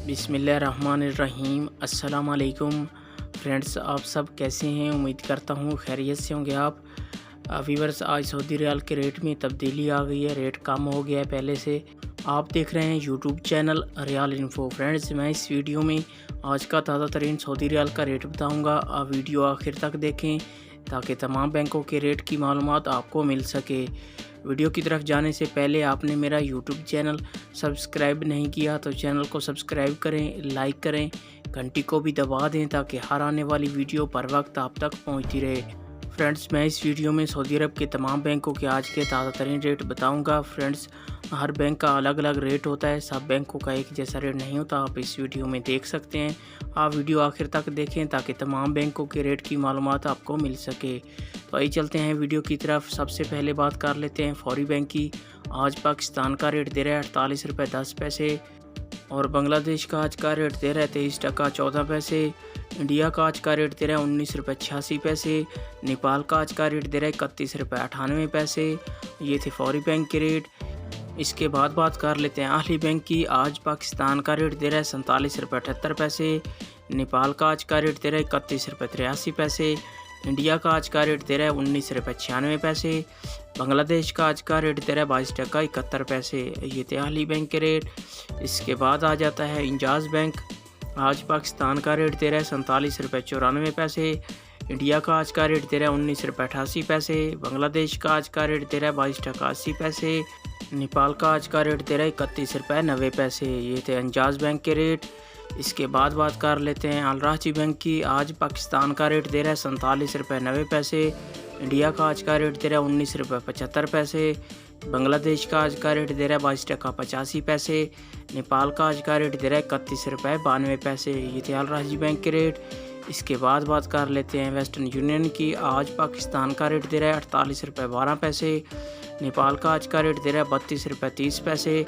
बिस्मिल्लाहिर्रहमानिर्रहीम। अस्सलाम वालेकुम फ्रेंड्स, आप सब कैसे हैं? उम्मीद करता हूँ खैरियत से होंगे आप। व्यूअर्स, आज सऊदी रियाल के रेट में तब्दीली आ गई है, रेट कम हो गया है पहले से। आप देख रहे हैं YouTube channel real info. Friends, मैं इस वीडियो में आज का ताज़ा तरीन सऊदी रियाल का रेट बताऊँगा। आप वीडियो आखिर तक देखें ताकि तमाम बैंकों के रेट की मालूमात आपको मिल सके। वीडियो की तरफ जाने से पहले आपने मेरा यूट्यूब चैनल सब्सक्राइब नहीं किया तो चैनल को सब्सक्राइब करें, लाइक करें, घंटी को भी दबा दें ताकि हर आने वाली वीडियो पर वक्त आप तक पहुंचती रहे। फ्रेंड्स, मैं इस वीडियो में सऊदी अरब के तमाम बैंकों के आज के ताज़ा तरीन रेट बताऊंगा। फ्रेंड्स, हर बैंक का अलग अलग रेट होता है, सब बैंकों का एक जैसा रेट नहीं होता। आप इस वीडियो में देख सकते हैं। आप वीडियो आखिर तक देखें ताकि तमाम बैंकों के रेट की मालूमात आपको मिल सके। तो आइए चलते हैं वीडियो की तरफ। सबसे पहले बात कर लेते हैं फौरी बैंक की। आज पाकिस्तान का रेट दे रहा है 48 रुपये 10 पैसे और बांग्लादेश का आज का रेट दे रहा है 23 टका 14 पैसे। इंडिया का आज का रेट दे रहा है 19 रुपये 86 पैसे। नेपाल का आज का रेट दे रहा है 31 रुपये 98 पैसे। ये थे फौरी बैंक के रेट। इसके बाद बात कर लेते हैं अहली बैंक की। आज पाकिस्तान का रेट दे रहा है 47 रुपये 78 पैसे। नेपाल का आज का रेट दे रहा है 31 रुपये 83 पैसे। इंडिया का आज का रेट दे रहा है 19 रुपये 96 पैसे। बांग्लादेश का आज का रेट दे रहा है 22 टका 71 पैसे। ये थे अहली बैंक के रेट। इसके बाद आ जाता है इंजाज़ बैंक। आज पाकिस्तान का रेट दे रहा है 47 रुपये 94 पैसे। इंडिया का आज का रेट दे रहा है 19 रुपये 88 पैसे। बांग्लादेश का आज का रेट दे रहा है 22 टका 80 पैसे। नेपाल का आज का रेट दे रहा है 31 रुपये 90 पैसे। ये थे इंजाज़ बैंक के रेट। इसके बाद बात कर लेते हैं अल राजी बैंक की। आज पाकिस्तान का रेट दे रहा है 47 रुपये 90 पैसे। इंडिया का आज का रेट दे रहा है 19 रुपये 75 पैसे। बांग्लादेश का आज का रेट दे रहा है 22 टका 85 पैसे। नेपाल का आज का रेट दे रहा है 31 रुपये 92 पैसे। ये थे अल राजी बैंक के रेट। इसके बाद बात कर लेते हैं वेस्टर्न यूनियन की। आज पाकिस्तान का रेट दे रहा है 48 रुपये 12 पैसे। नेपाल का आज का रेट दे रहा है 32 रुपये 30 पैसे।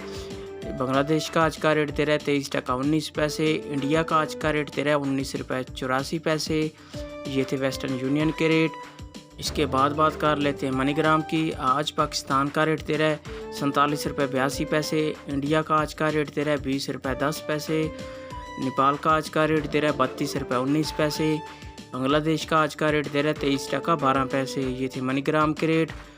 बांग्लादेश का आज का रेट दे रहा है 23 टका 19 पैसे। इंडिया का आज का रेट दे रहा है 19 रुपये 84 पैसे। ये थे वेस्टर्न यूनियन के रेट। इसके बाद बात कर लेते हैं मनीग्राम की। आज पाकिस्तान का रेट दे रहा है 47 रुपये 82 पैसे। इंडिया का आज का रेट दे रहा है 20 रुपये 10 पैसे। नेपाल का आज का रेट दे रहा है 32 रुपये 19 पैसे। बांग्लादेश का आज का रेट दे रहा है 23 टका 12 पैसे। ये थे मनीग्राम के रेट।